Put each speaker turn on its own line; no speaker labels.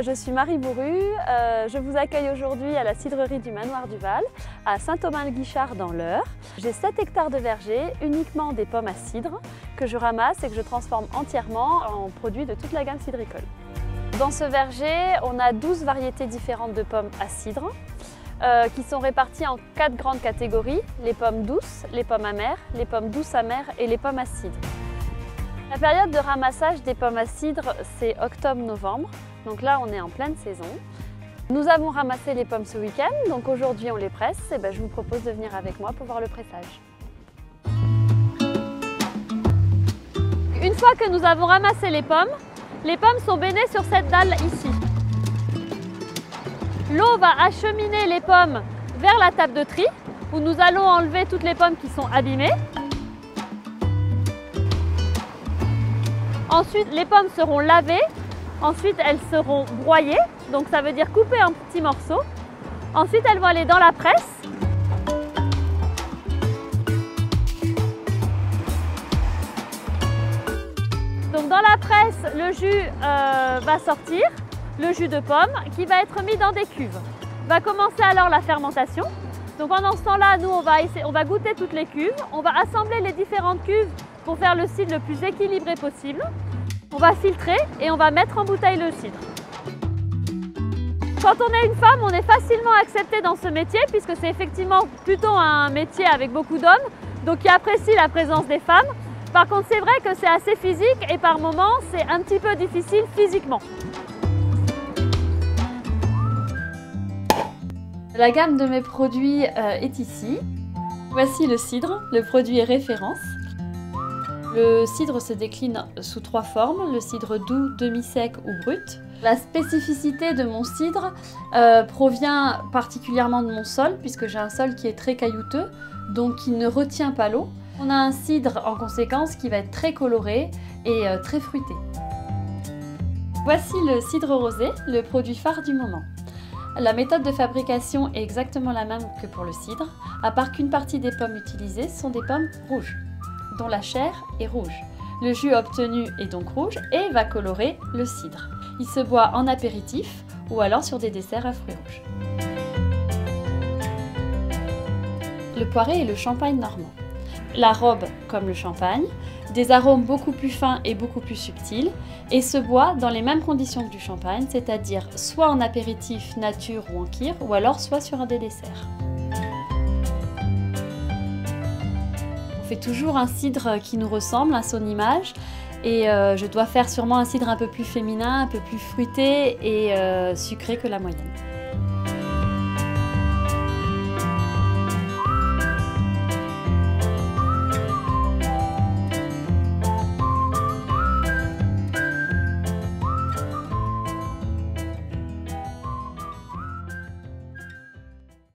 je suis Marie Bourru, je vous accueille aujourd'hui à la cidrerie du Manoir du Val, à Saint-Thomas-le-Guichard dans l'Eure. J'ai 7 hectares de verger, uniquement des pommes à cidre, que je ramasse et que je transforme entièrement en produits de toute la gamme cidricole. Dans ce verger, on a 12 variétés différentes de pommes à cidre, qui sont réparties en 4 grandes catégories, les pommes douces, les pommes amères, les pommes douces amères et les pommes à cidre. La période de ramassage des pommes à cidre, c'est octobre-novembre, donc là on est en pleine saison. Nous avons ramassé les pommes ce week-end, donc aujourd'hui on les presse, et je vous propose de venir avec moi pour voir le pressage. Une fois que nous avons ramassé les pommes sont bainées sur cette dalle ici. L'eau va acheminer les pommes vers la table de tri, où nous allons enlever toutes les pommes qui sont abîmées. Ensuite, les pommes seront lavées, ensuite elles seront broyées, donc ça veut dire coupées en petits morceaux. Ensuite, elles vont aller dans la presse. Donc dans la presse, le jus va sortir, le jus de pomme, qui va être mis dans des cuves. Va commencer alors la fermentation. Donc pendant ce temps-là, nous on va goûter toutes les cuves, on va assembler les différentes cuves pour faire le cidre le plus équilibré possible. On va filtrer et on va mettre en bouteille le cidre. Quand on est une femme, on est facilement accepté dans ce métier puisque c'est effectivement plutôt un métier avec beaucoup d'hommes, donc qui apprécient la présence des femmes. Par contre, c'est vrai que c'est assez physique et par moments, c'est un petit peu difficile physiquement. La gamme de mes produits est ici. Voici le cidre, le produit est référence. Le cidre se décline sous 3 formes, le cidre doux, demi-sec ou brut. La spécificité de mon cidre provient particulièrement de mon sol, puisque j'ai un sol qui est très caillouteux, donc qui ne retient pas l'eau. On a un cidre en conséquence qui va être très coloré et très fruité. Voici le cidre rosé, le produit phare du moment. La méthode de fabrication est exactement la même que pour le cidre, à part qu'une partie des pommes utilisées sont des pommes rouges, dont la chair est rouge. Le jus obtenu est donc rouge et va colorer le cidre. Il se boit en apéritif ou alors sur des desserts à fruits rouges. Le poiré est le champagne normand. La robe comme le champagne, des arômes beaucoup plus fins et beaucoup plus subtils, et se boit dans les mêmes conditions que du champagne, c'est-à-dire soit en apéritif nature ou en kir, ou alors soit sur un des desserts. On fait toujours un cidre qui nous ressemble à son image, et je dois faire sûrement un cidre un peu plus féminin, un peu plus fruité et sucré que la moyenne.